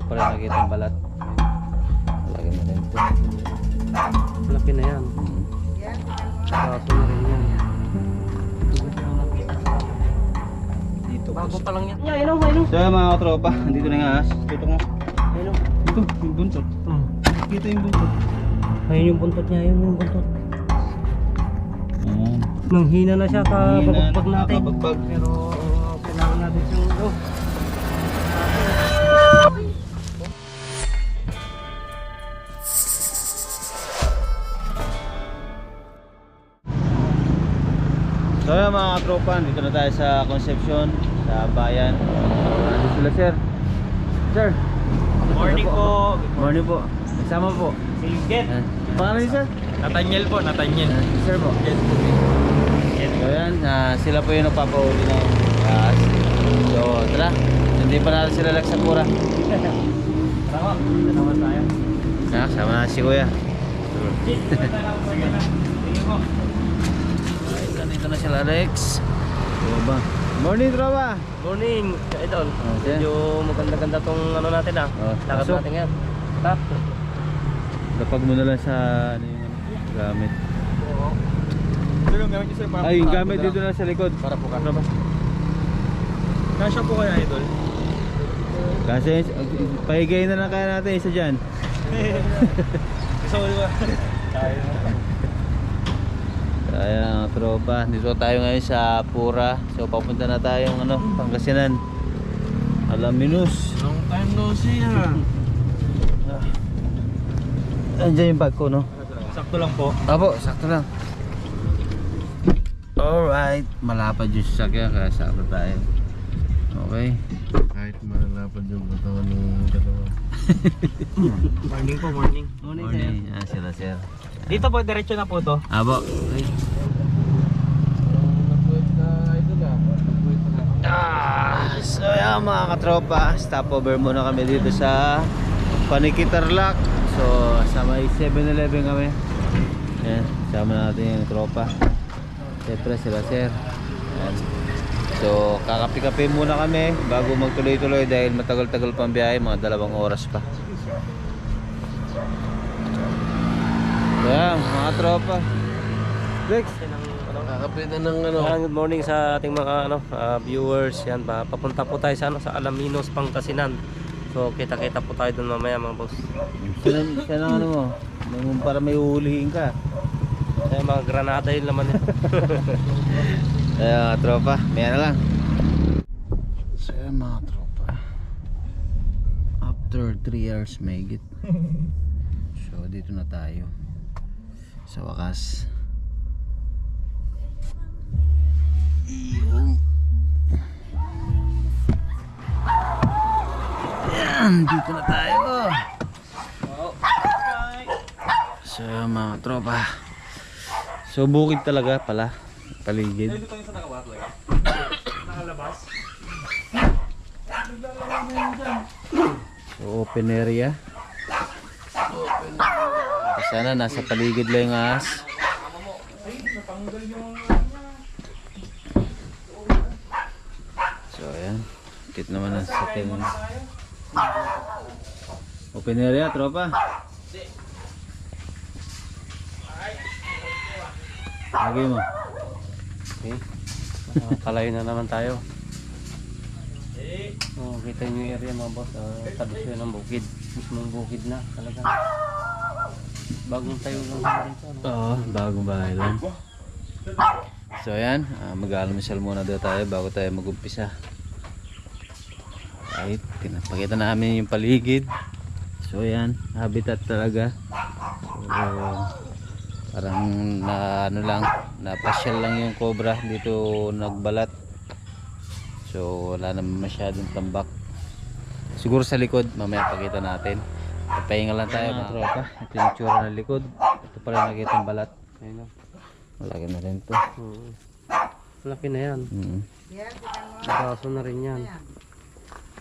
pa rin nakita ang balat. Lagi na rin ito. Malaki na yan. Kaso na rin yan. Dito Bago pa lang yan. So yan mga katropa, dito na yung ahas. Tutok mo. Ayun. Ito, yung buntot. Kita yung buntot. Ayun yung buntot niya, ayun yung buntot. Ayan. Nanghina na siya kabagbag natin. Kabagbag. Pero kailangan natin siyang So yan mga katropa, dito na tayo sa Concepcion, sa bayan. Nandito sila sir. Sir. Morning po. Morning po. Kasama po. Silget. Pangalan niyo sir? Nathaniel po, Nathaniel. Sir po. So yan, sila po yung nagpapauli ng ahas. So tara, hindi pa natin sila nagsakura. Tara, naman tayo. Kasama na si kuya. Dito na sila Alex. Tropa. Morning tropa. Morning, idol. Okay. Medyo maganda-ganda tong ano natin lakad pasok. natin yan. Tap. Lapag mo na lang sa ano yung gamit. Ito yung gamit niyo sir para Ay, yung gamit dito na sa likod. para po ka. Kasya po kaya idol? Kasi pahigayin na lang kaya natin isa dyan. Gusto mo ba? Tayo. Ayan tropa, dito tayo ngayon sa Pura. So papunta na tayong Pangasinan, Alaminos. Long time no see Andiyan yung bag ko no? Sakto lang po. Apo, sakto lang. Alright, malapad yung sasakyan kaya sakto tayo. Okay. Kahit malapad yung katawan ng dalawa. Morning po, morning. Morning, sila sir. Dito po, diretso na po to. Apo. Okay. So yan mga katropa, stopover muna kami dito sa Panikitarlac. So sa may 7-Eleven kami. Yan, sama natin yung tropa. Siyempre sila sir. Yan. So kakapi-kapi muna kami bago magtuloy-tuloy dahil matagal-tagal pang biyahe, mga 2 oras pa. So yan mga tropa. Rex, Kakapitan ng Good morning sa ating mga viewers. Yan ba, papunta po tayo sa sa Alaminos, Pangasinan. So kita-kita po tayo doon mamaya mga boss. siya ng ano mo, yung para may uhulihin ka. Ay, mga granada yun naman yan. Ayan mga tropa, maya na lang. So yan mga tropa, after 3 hours may higit. So dito na tayo sa wakas. Yan, dito na tayo. So yan mga tropa, so bukid talaga pala paligid. So open area. Sana nasa paligid lang yung ahas. So ayan, kit naman ang sakin. Open area tropa. Lagi mo. Okay. Kalayo na naman tayo. Oh, kita nyo yung area mga boss. Tabis yun ng bukid. Mismong bukid na talaga. Bagong tayo lang dito. Oo, bagong bahay lang. So ayan, mag-almusal muna daw tayo bago tayo mag-umpisa. Right, pinapakita namin yung paligid. So ayan, habitat talaga. So parang na napasyal lang yung cobra dito nagbalat. So wala naman masyadong tambak. Siguro sa likod, mamaya pakita natin. Papahinga lang tayo mga tropa. Ito yung tsura ng likod. Ito pa rin nakita ang balat. Ayun na. Malaki na rin ito. Malaki na yan. Kaso na rin yan.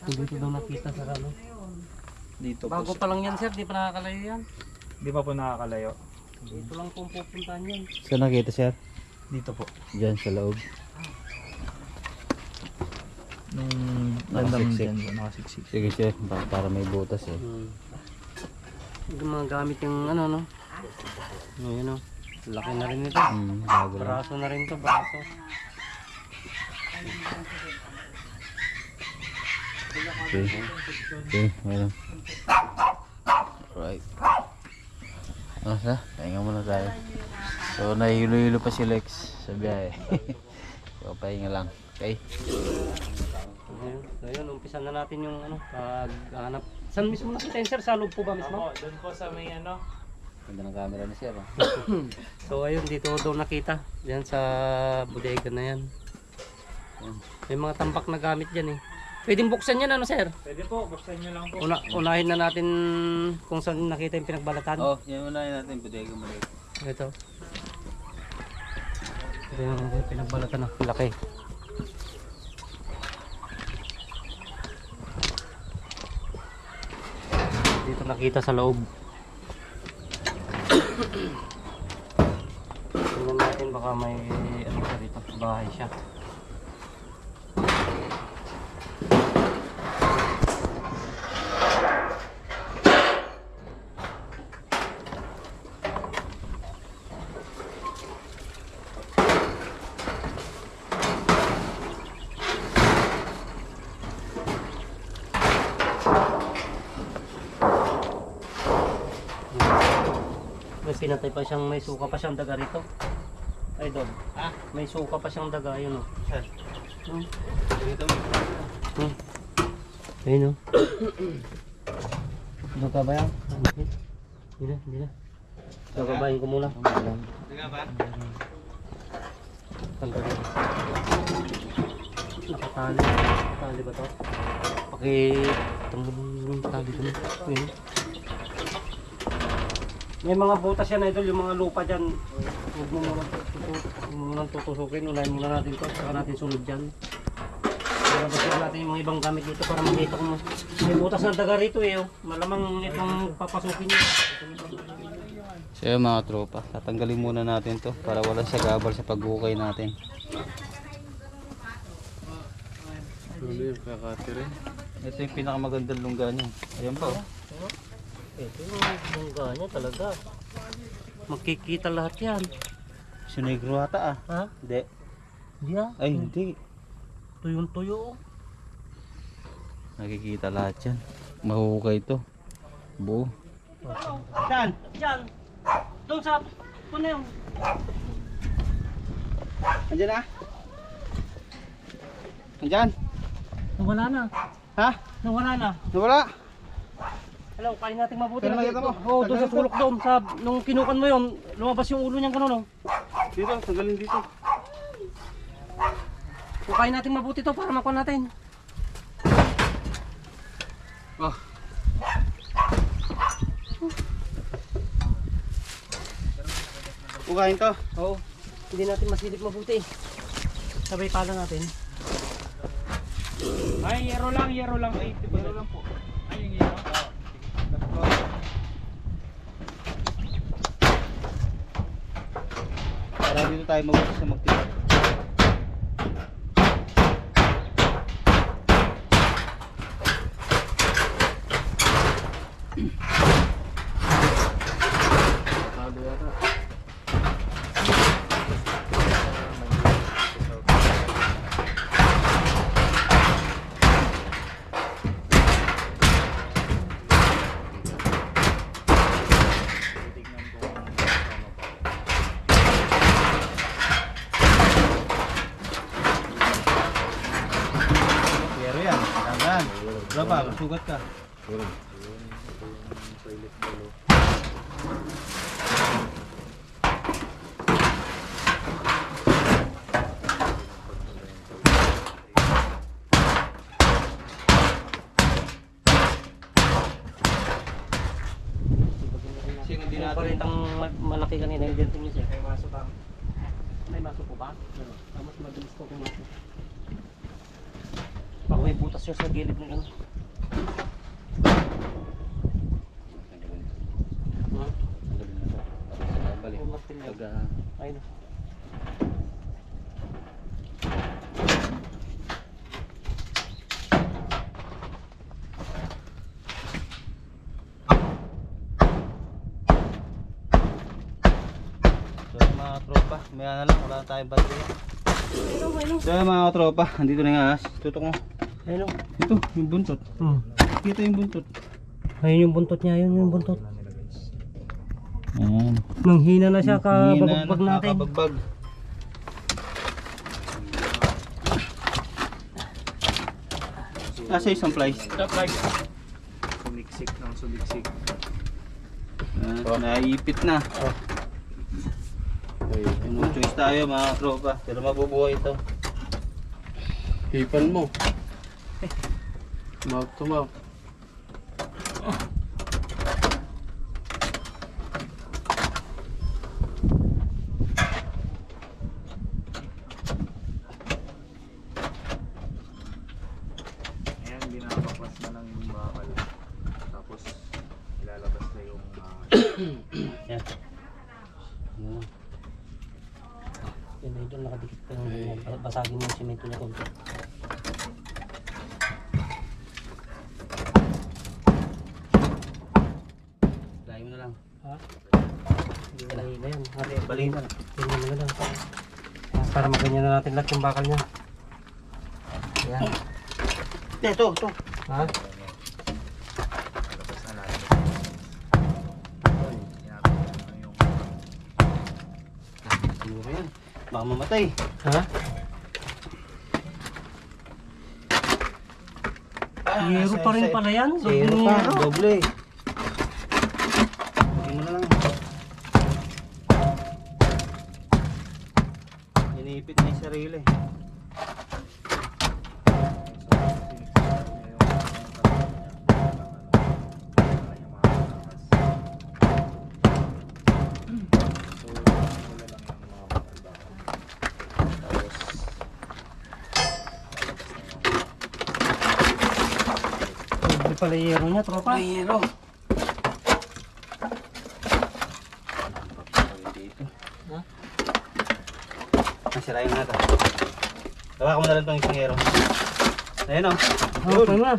Dito daw nakita sa ano. Dito Bago pa lang yan sir, di pa nakakalayo yan. Di pa po nakakalayo. Dito lang pong pupuntahan yan. Saan nakita sir? Dito po. Diyan sa loob. Nung Nakasiksik. dyan, nakasiksik. Sige chef, para may butas eh. Yung mga gamit yung ano no. Ayun no. Laki na rin ito. Bago lang. Braso na rin to, braso. Okay. Okay, meron. Alright. Ano sa? Pahinga muna tayo. So, nahihilo-hilo pa si Lex sa biyahe. So, pahinga lang. Okay? Ayun, so yun, umpisa na natin yung ano, paghanap. Saan mismo nakita yun sir? Sa loob po ba mismo? Doon po sa may ano. Ganda ng camera ni Sir. So ayun, dito daw nakita. Diyan sa bodega na yan. May mga tampak na gamit dyan eh. Pwedeng buksan yan ano sir? Pwede po, buksan nyo lang po. Unahin na natin kung saan nakita yung pinagbalatan. Oh, yan muna natin. Bodega mo rin. Ito. Ito yung pinagbalatan na laki. Dito nakita sa loob. Tingnan natin baka may ano sa dito, bahay siya. May pinatay pa siyang, may suka pa siyang daga rito. Ay doon. Ah, may suka pa siyang daga yun oh. Saan? Dito. Ayun oh. Daga ba yan? Hindi na, hindi na. Dagabayin ko muna. Daga ba? Tanggalin. Nakatali. Nakatali ba to? Pakitanggalin yung tali doon. Ayun. May mga butas yan idol, yung mga lupa dyan. Huwag mo munang tutusukin, unahin muna natin ito, saka natin sunod dyan. Para natin yung mga ibang gamit dito para makita kung may butas ng daga rito eh. Oh. Malamang itong papasukin nyo. So yun mga tropa, tatanggalin muna natin to para wala sagabal sa paghukay natin. Tuloy yung kakati rin. Ito yung pinakamagandang lungga niya. Ayan pa oh. Ito yung bungga niya talaga. Makikita lahat yan. Sinigro ata ah. Ha? Hindi. Hindi ah. Ay hindi. Tuyong-tuyo. Nakikita lahat yan. Mahuhukay ito. Buo. Saan? Diyan. Doon sa... Ano yung... Andyan na? Andyan? Nawala na. Ha? Nawala na. Nawala? Hello, kain natin mabuti. Pero nakita mo? Oo, doon sa sulok doon. Nung kinukan mo yun, lumabas yung ulo niyang gano'n. Dito, tanggalin dito. Kain natin mabuti to para makuha natin. Oh. Ugahin to. Oo. Hindi natin masilip mabuti. Sabay pala natin. Ay, yero lang. 80 ba? Yero lang po. Ay, yung yero. Para dito tayo mabuti sa magtira. Pero yan, tandaan. Berapa? Sugat ka. Yung paritang malaki kanina yung denting niya siya. May maso pa. May maso po ba? Mas mabilis ko kung maso. Baka may butas siya sa gilid ng ano. Balik. Ayun. tropa. May na lang, wala tayong baterya. So yan mga tropa, andito na yung ahas. Tutok mo. Ayun o. Ito, yung buntot. Kita yung buntot. Ayun yung buntot niya, ayun yung buntot. Ayan. Manghina na siya, kabagbag natin. Kabagbag. Nasa isang flies. Stop like. Sumiksik ng sumiksik. Naipit na. Ano choice tayo mga tropa. Pero mabubuhay ito. Hipan mo. Mouth to mouth. Ayan, binabaklas na lang yung bakal. Tapos ilalabas na yung Yan. Yan na ito, nakadikit pa yung basagin mo yung simento na konti. Layo mo na lang. Ha? Hindi na hila yan. Balihin na lang. Ganyan na lang. Para maganyan na natin lahat yung bakal niya. Yan. Ito. Ha? labas na natin. Yung Siguro yan. Baka mamatay. Ha? Yero pa rin pala yan. Zero pa. Doble. Lagyan mo na lang. Inipit na yung sarili. Doble pala yero niya, tropa. Zero. Dito. Ha? Nasirayin mo na ito. Tawakan mo na lang itong isang hero. Ayan o. Oh, okay na.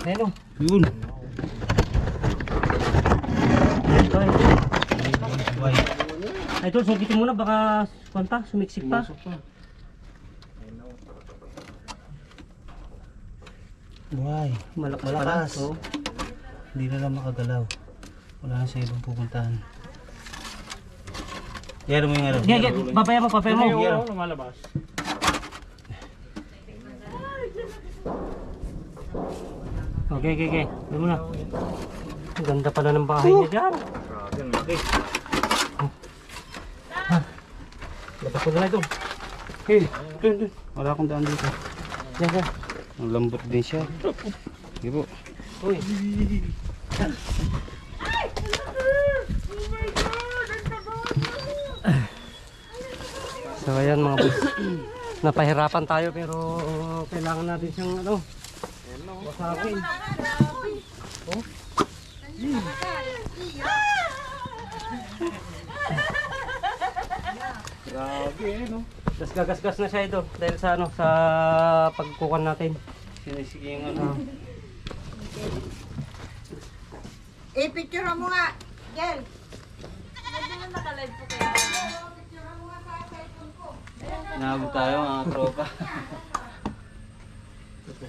Ayun o. Yun. Buhay. Ay, ito, sugitin mo na. Baka kwanta, sumiksik pa. Buhay. Malakas. Oh. Hindi na lang makagalaw. Wala na sa ibang pupuntahan. Yero mo yung hero. Papaya mo. Yung lumalabas. Okay. Ayun mo na. Ang ganda pala ng bahay niya dyan. Grabe, ang laki. Labas ko na lang ito. Hey, dun. Wala akong daan dito. Diyan. Ang lambot din siya. Sige po. Uy. So ayan mga boss. Napahirapan tayo pero kailangan natin siyang wasagin. Oh. Grabe no. Tapos gagasgas na siya ito dahil sa sa pagkukan natin. Sinisige yung ano. Picture mo nga, Gel. Medyo na naka-live po kayo. Nabot tayo mga tropa.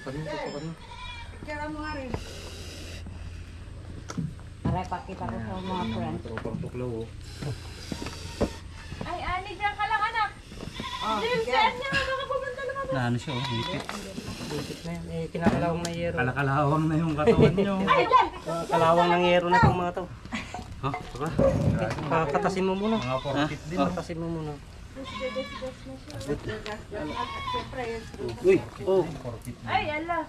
Picture mo nga rin. Para pakita ko sa mga friends. Tropang tuklaw oh. Ay, Ani, diyan ka lang, anak. Jim, saan niya? Baka pupunta lang ako. Na ano siya oh. Hipit. Bukit na yan. Kinakalawang na yero. Kalakalawang na yung katawan nyo. Ay, Gel! Kalawang ng yero na itong mga to. Ha? Saka? Katasin mo muna. Mga 4 din. Katasin mo muna. Gas na siya. Siyempre, Uy! Oh! ay, ala.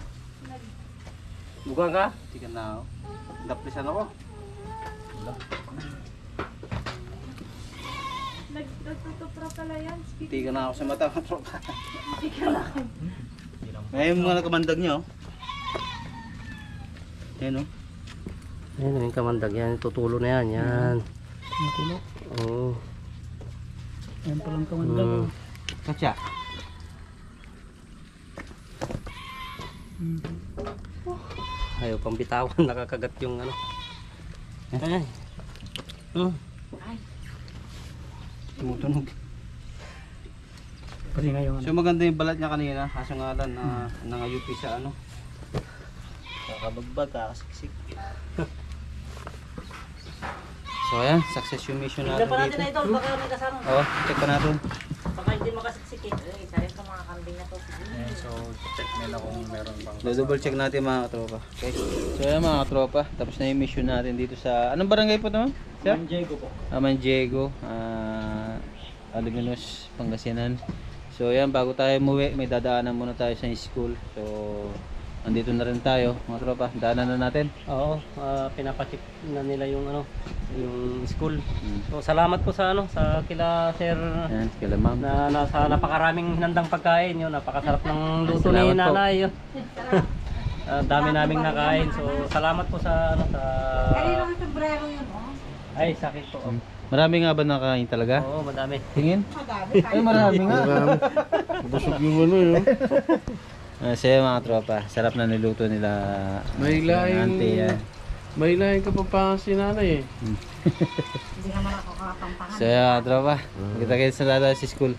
Bukan ka? Hindi ka na ako. Daplisan ako. Nagtutupra pala yan. Hindi ka na ako sa mata mga tropa. Hindi ka lang. Ngayon mga nakamandag niyo. Ayan o. Yan yung kamandag yan. Tutulo na yan. Yan. Tulo. Oo. Ayan palang kamandag. Katya. Ayaw pang bitawan. Nakakagat yung ano. Ay. tumutunog. Pati ngayon. So maganda yung balat niya kanina, kaso nga lang na nangayupi sa ano. Kakabagbag, kakasiksik. So ayan, success yung mission natin Tignan pa natin dito. na idol, baka may kasama. Oo, check pa natin. Baka hindi makasiksik eh. Isa rin sa mga kambing na to. Ayan, so check nila kung meron bang Double check natin mga katropa. Okay. So ayan mga katropa, tapos na yung mission natin dito sa... Anong barangay po naman? Sir? Manjego po. Manjego, Alaminos, Pangasinan. So ayan, bago tayo umuwi, may dadaanan muna tayo sa school. So andito na rin tayo mga tropa, daanan na natin. Oo, pinapacheck na nila yung ano, yung school. Hmm. So salamat po sa ano, sa kila Sir Ayan, kila ma'am. na nasa napakaraming hinandang pagkain yun, napakasarap ng luto Salamat ni po. nanay yun. Dami naming nakain. So salamat po sa ano sa Kanino ang sombrero yun, oh? ay sakit po. Hmm. Marami nga ba nakain talaga? Oo, madami. Tingin? Madami. Ay, marami nga. Busog yung ano yun. Saya mga tropa, sarap na niluto nila. May laing- auntie, yan. May lahin ka pa pa si nanay eh. Hindi naman ako kakapampangan. So yan mga tropa, kita kayo sa dada sa school.